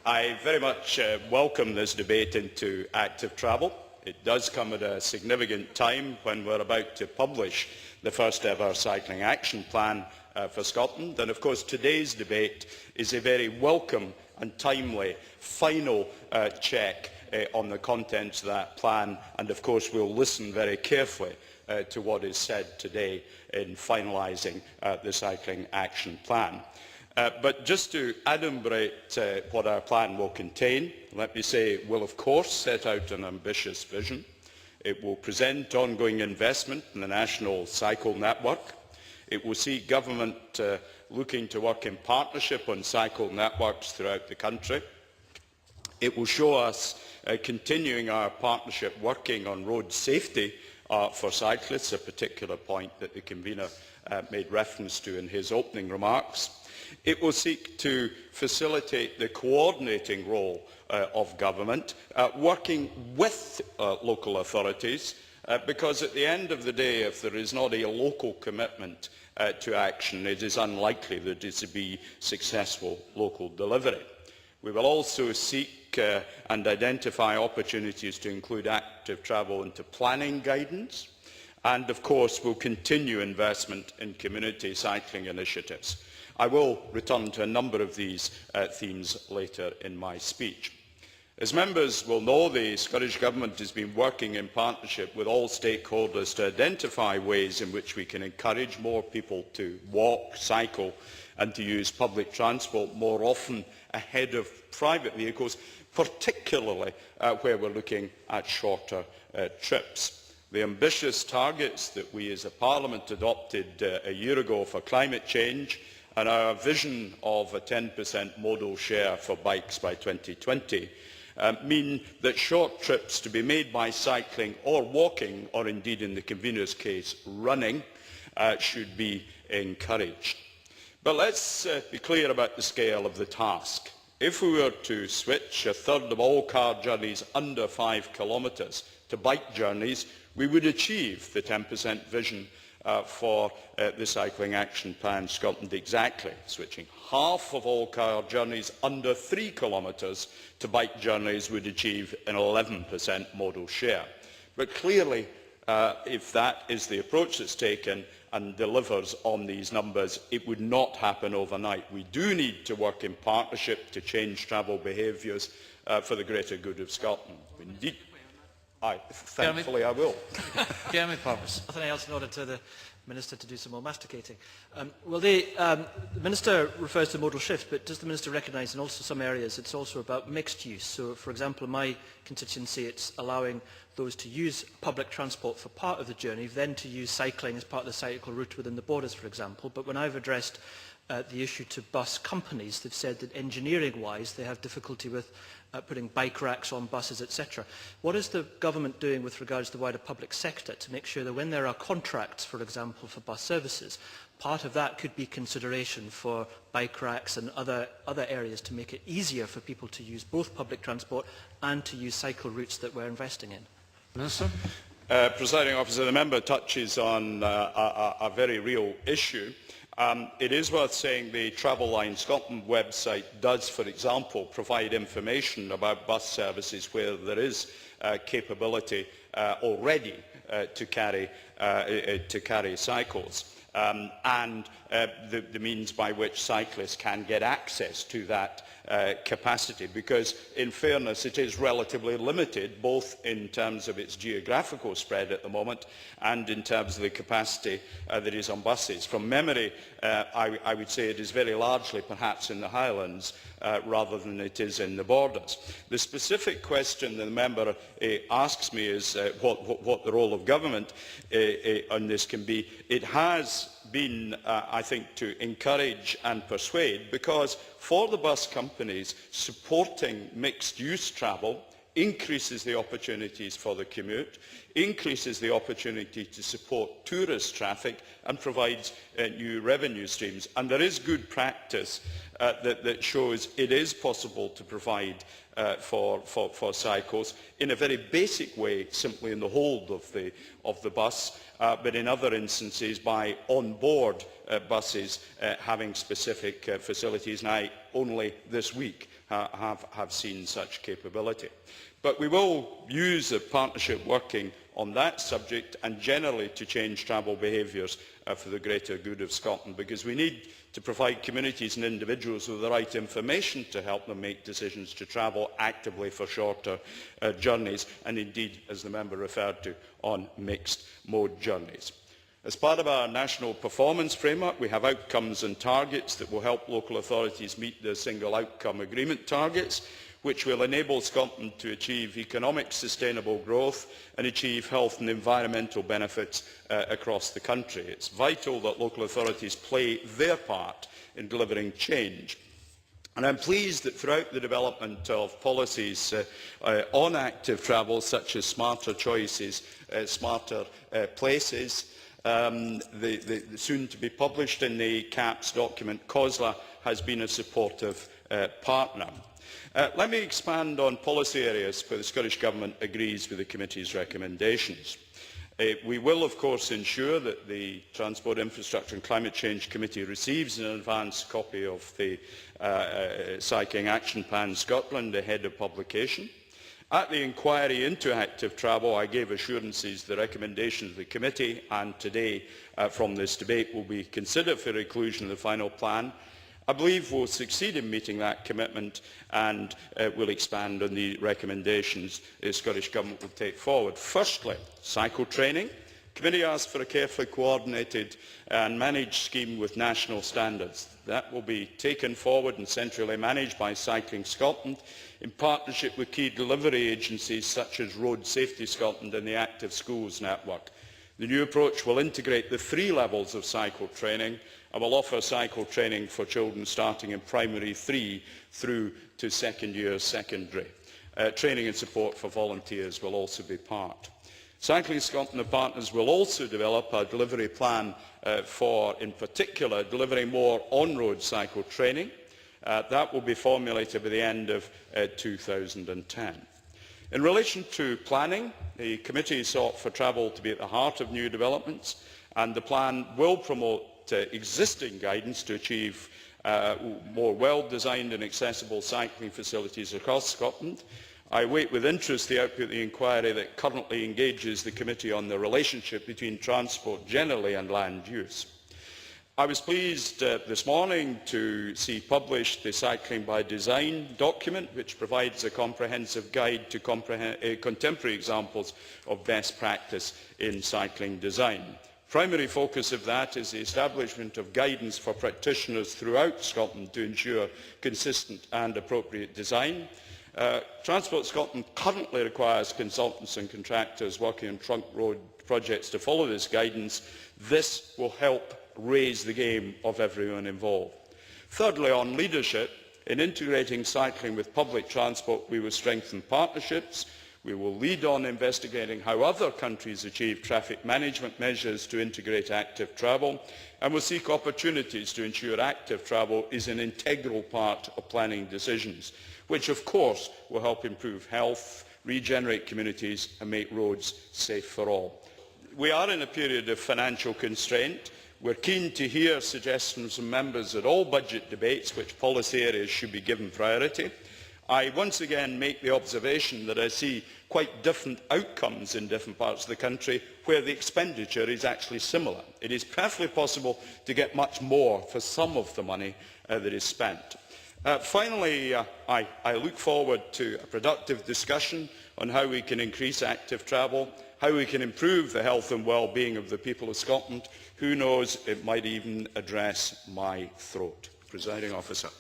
I very much welcome this debate into active travel. It does come at a significant time when we're about to publish the first ever cycling action plan for Scotland. And of course today's debate is a very welcome and timely final check on the contents of that plan, and of course we'll listen very carefully to what is said today in finalising the cycling action plan. But just to adumbrate what our plan will contain, let me say it will of course set out an ambitious vision. It will present ongoing investment in the national cycle network. It will see government looking to work in partnership on cycle networks throughout the country. It will show us continuing our partnership working on road safety for cyclists, a particular point that the convener made reference to in his opening remarks. It will seek to facilitate the coordinating role of government, working with local authorities, because at the end of the day, if there is not a local commitment to action, it is unlikely that there will be successful local delivery. We will also seek and identify opportunities to include active travel into planning guidance, and of course will continue investment in community cycling initiatives. I will return to a number of these themes later in my speech. As members will know, the Scottish Government has been working in partnership with all stakeholders to identify ways in which we can encourage more people to walk, cycle and to use public transport more often ahead of private vehicles, particularly where we're looking at shorter trips. The ambitious targets that we as a Parliament adopted a year ago for climate change and our vision of a 10% modal share for bikes by 2020 mean that short trips to be made by cycling or walking, or indeed in the convener's case running, should be encouraged. But let's be clear about the scale of the task. If we were to switch a third of all car journeys under 5 kilometres to bike journeys, we would achieve the 10% vision for the Cycling Action Plan Scotland exactly. Switching half of all car journeys under 3 kilometres to bike journeys would achieve an 11% modal share. But clearly, if that is the approach that's taken and delivers on these numbers, it would not happen overnight. We do need to work in partnership to change travel behaviours for the greater good of Scotland. Indeed, thankfully I will. Nothing else in order to the Minister to do some more masticating. The Minister refers to modal shift, but does the Minister recognise in also some areas it's also about mixed use? So, for example, in my constituency it's allowing those to use public transport for part of the journey, then to use cycling as part of the cycle route within the borders, for example. But when I've addressed the issue to bus companies, they've said that engineering-wise they have difficulty with putting bike racks on buses, etc. What is the government doing with regards to the wider public sector to make sure that when there are contracts, for example, for bus services, part of that could be consideration for bike racks and other areas to make it easier for people to use both public transport and to use cycle routes that we're investing in? Minister. Presiding Officer, the member touches on a very real issue. It is worth saying the Travel Line Scotland website does, for example, provide information about bus services where there is capability already to carry cycles, and the means by which cyclists can get access to that capacity, because in fairness it is relatively limited both in terms of its geographical spread at the moment and in terms of the capacity that is on buses. From memory, I would say it is very largely perhaps in the Highlands rather than it is in the borders. The specific question the member asks me is what the role of government on this can be. It has been, I think, to encourage and persuade, because for the bus companies, supporting mixed-use travel increases the opportunities for the commute, increases the opportunity to support tourist traffic and provides new revenue streams. And there is good practice that shows it is possible to provide for cycles in a very basic way, simply in the hold of the bus, but in other instances by on-board buses having specific facilities. And I only this week have seen such capability. But we will use the partnership working on that subject and generally to change travel behaviours for the greater good of Scotland, because we need to provide communities and individuals with the right information to help them make decisions to travel actively for shorter journeys and indeed, as the member referred to, on mixed mode journeys. As part of our national performance framework, we have outcomes and targets that will help local authorities meet the single outcome agreement targets, which will enable Scotland to achieve economic sustainable growth and achieve health and environmental benefits across the country. It's vital that local authorities play their part in delivering change. And I'm pleased that throughout the development of policies on active travel, such as smarter choices, smarter places, the soon to be published in the CAPS document, COSLA has been a supportive partner. Let me expand on policy areas where the Scottish Government agrees with the Committee's recommendations. We will, of course, ensure that the Transport, Infrastructure and Climate Change Committee receives an advance copy of the Cycling Action Plan Scotland ahead of publication. At the inquiry into active travel, I gave assurances the recommendations of the committee and today from this debate will be considered for inclusion in the final plan. I believe we will succeed in meeting that commitment and will expand on the recommendations the Scottish Government will take forward. Firstly, cycle training. The committee asked for a carefully coordinated and managed scheme with national standards. That will be taken forward and centrally managed by Cycling Scotland in partnership with key delivery agencies such as Road Safety Scotland and the Active Schools Network. The new approach will integrate the 3 levels of cycle training and will offer cycle training for children starting in primary 3 through to second year secondary. Training and support for volunteers will also be part. Cycling Scotland and partners will also develop a delivery plan for, in particular, delivering more on-road cycle training. That will be formulated by the end of 2010. In relation to planning, the committee sought for travel to be at the heart of new developments, and the plan will promote existing guidance to achieve more well-designed and accessible cycling facilities across Scotland. I await with interest the output of the inquiry that currently engages the committee on the relationship between transport generally and land use. I was pleased this morning to see published the Cycling by Design document, which provides a comprehensive guide to contemporary examples of best practice in cycling design. Primary focus of that is the establishment of guidance for practitioners throughout Scotland to ensure consistent and appropriate design. Transport Scotland currently requires consultants and contractors working on trunk road projects to follow this guidance. This will help raise the game of everyone involved. Thirdly, on leadership, in integrating cycling with public transport, we will strengthen partnerships. We will lead on investigating how other countries achieve traffic management measures to integrate active travel, and will seek opportunities to ensure active travel is an integral part of planning decisions, which of course will help improve health, regenerate communities and make roads safe for all. We are in a period of financial constraint. We're keen to hear suggestions from members at all budget debates which policy areas should be given priority. I once again make the observation that I see quite different outcomes in different parts of the country where the expenditure is actually similar. It is perfectly possible to get much more for some of the money that is spent. Finally, I look forward to a productive discussion on how we can increase active travel, how we can improve the health and well-being of the people of Scotland. Who knows, it might even address my throat. Presiding Officer.